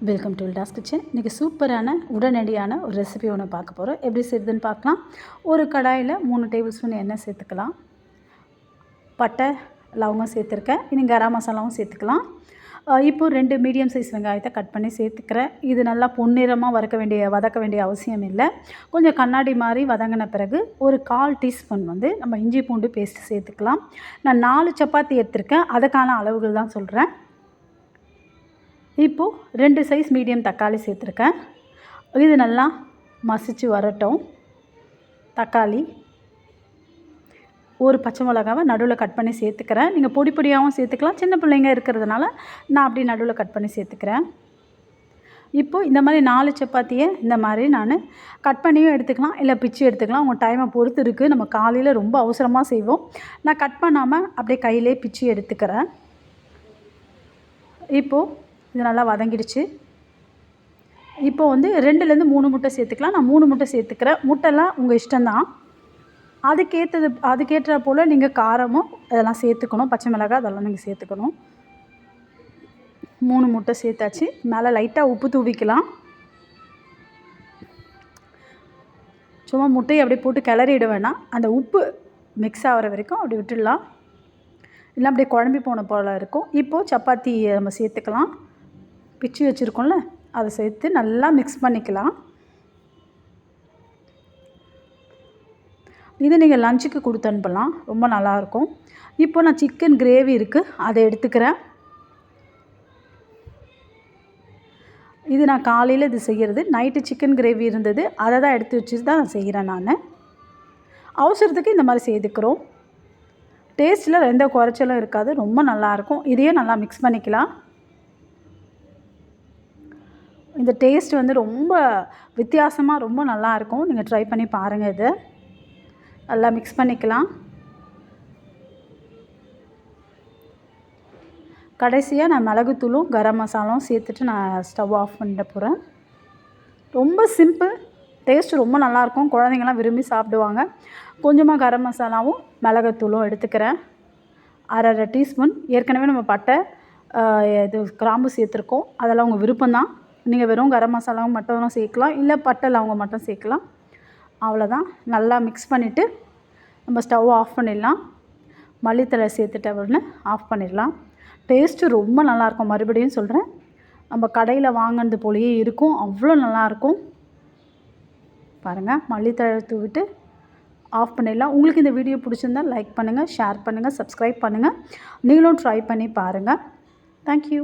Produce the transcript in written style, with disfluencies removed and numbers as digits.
Welcome to வில்டாஸ் kitchen. இன்றைக்கி சூப்பரான உடனடியான ஒரு ரெசிபி ஒன்று பார்க்க போகிறோம். எப்படி செய்யுதுன்னு பார்க்கலாம். ஒரு கடாயில் 3 டேபிள் ஸ்பூன் எண்ணெய் சேர்த்துக்கலாம். பட்டை லவங்கம் சேர்த்துருக்கேன். இனி கரம் மசாலாவும் சேர்த்துக்கலாம். இப்போது 2 மீடியம் சைஸ் வெங்காயத்தை கட் பண்ணி சேர்த்துக்கிறேன். இது நல்லா பொன்னிறமாக வதக்க வேண்டிய அவசியம் இல்லை. கொஞ்சம் கண்ணாடி மாதிரி வதங்கின பிறகு ஒரு 1/4 டீஸ்பூன் நம்ம இஞ்சி பூண்டு பேஸ்ட்டு சேர்த்துக்கலாம். நான் 4 சப்பாத்தி எடுத்திருக்கேன். அதுக்கான அளவுகள் தான் சொல்கிறேன். இப்போது 2 சைஸ் மீடியம் தக்காளி சேர்த்துருக்கேன். இது நல்லா மசிச்சு வரட்டும். தக்காளி, ஒரு பச்சை மிளகாவை நடுவில் கட் பண்ணி சேர்த்துக்கிறேன். நீங்கள் பொடி பொடியாகவும் சேர்த்துக்கலாம். சின்ன பிள்ளைங்க இருக்கிறதுனால நான் அப்படி நடுவில் கட் பண்ணி சேர்த்துக்கிறேன். இப்போது இந்த மாதிரி 4 சப்பாத்தியை இந்த மாதிரி நான் கட் பண்ணியும் எடுத்துக்கலாம், இல்லை பிச்சு எடுத்துக்கலாம். உங்கள் டைமை பொறுத்து இருக்குது. நம்ம காலையில் ரொம்ப அவசரமாக செய்வோம். நான் கட் பண்ணாமல் அப்படியே கையிலே பிச்சு எடுத்துக்கிறேன். இப்போது இது நல்லா வதங்கிடுச்சு. இப்போ 2லேருந்து 3 முட்டை சேர்த்துக்கலாம். நான் 3 முட்டை சேர்த்துக்கிறேன். முட்டைலாம் உங்கள் இஷ்டம்தான். அதுக்கேற்ற போல் நீங்கள் காரமும் இதெல்லாம் சேர்த்துக்கணும். பச்சை மிளகாய் அதெல்லாம் நீங்கள் சேர்த்துக்கணும். 3 முட்டை சேர்த்தாச்சு. மேலே லைட்டாக உப்பு தூவிக்கலாம். சும்மா முட்டையை அப்படியே போட்டு கிளறிட வேணாம். அந்த உப்பு மிக்ஸ் ஆகிற வரைக்கும் அப்படி விட்டுடலாம். இல்லை அப்படியே குழம்பி போன போல் இருக்கும். இப்போது சப்பாத்தி நம்ம சேர்த்துக்கலாம். பிச்சு வச்சுருக்கோம்ல, அதை சேர்த்து நல்லா மிக்ஸ் பண்ணிக்கலாம். இது நீங்கள் லஞ்சுக்கு கொடுத்து அனுப்பலாம், ரொம்ப நல்லாயிருக்கும். இப்போ நான் சிக்கன் கிரேவி இருக்குது, அதை எடுத்துக்கிறேன். இது நான் காலையில் இது செய்கிறது. நைட்டு சிக்கன் கிரேவி இருந்தது, அதை தான் எடுத்து வச்சுட்டு தான் நான் செய்கிறேன். நான் அவசரத்துக்கு இந்த மாதிரி செய்துக்கிறோம். டேஸ்ட்டில் எந்த குறைச்சலும் இருக்காது, ரொம்ப நல்லாயிருக்கும். இதையே நல்லா மிக்ஸ் பண்ணிக்கலாம். இந்த டேஸ்ட் ரொம்ப வித்தியாசமாக ரொம்ப நல்லாயிருக்கும். நீங்கள் ட்ரை பண்ணி பாருங்கள். இதை நல்லா மிக்ஸ் பண்ணிக்கலாம். கடைசியாக நான் மிளகுத்தூளும் கரம் மசாலாவும் சேர்த்துட்டு நான் ஸ்டவ் ஆஃப் பண்ணிட போகிறேன். ரொம்ப சிம்பிள், டேஸ்ட்டு ரொம்ப நல்லாயிருக்கும். குழந்தைங்களாம் விரும்பி சாப்பிடுவாங்க. கொஞ்சமாக கரம் மசாலாவும் மிளகுத்தூளும் எடுத்துக்கிறேன். 1/2 டீஸ்பூன். ஏற்கனவே நம்ம பட்டை கிராம்பு சேர்த்துருக்கோம். அதெல்லாம் உங்கள் விருப்பம்தான். நீங்கள் வெறும் கரம் மசாலாவும் மட்டும் சேர்க்கலாம், இல்லை பட்டை லவங்கம் மட்டும் சேர்க்கலாம். அவ்வளோதான். நல்லா மிக்ஸ் பண்ணிவிட்டு நம்ம ஸ்டவ் ஆஃப் பண்ணிடலாம். மல்லித்தழை சேர்த்துட்ட உடனே ஆஃப் பண்ணிடலாம். டேஸ்ட்டு ரொம்ப நல்லாயிருக்கும். மறுபடியும் சொல்கிறேன், நம்ம கடையில் வாங்கினது போலயே இருக்கும். அவ்வளோ நல்லாயிருக்கும். பாருங்கள், மல்லித்தழை தூவிட்டு ஆஃப் பண்ணிடலாம். உங்களுக்கு இந்த வீடியோ பிடிச்சிருந்தால் லைக் பண்ணுங்கள், ஷேர் பண்ணுங்கள், சப்ஸ்கிரைப் பண்ணுங்கள். நீங்களும் ட்ரை பண்ணி பாருங்கள். தேங்க்யூ.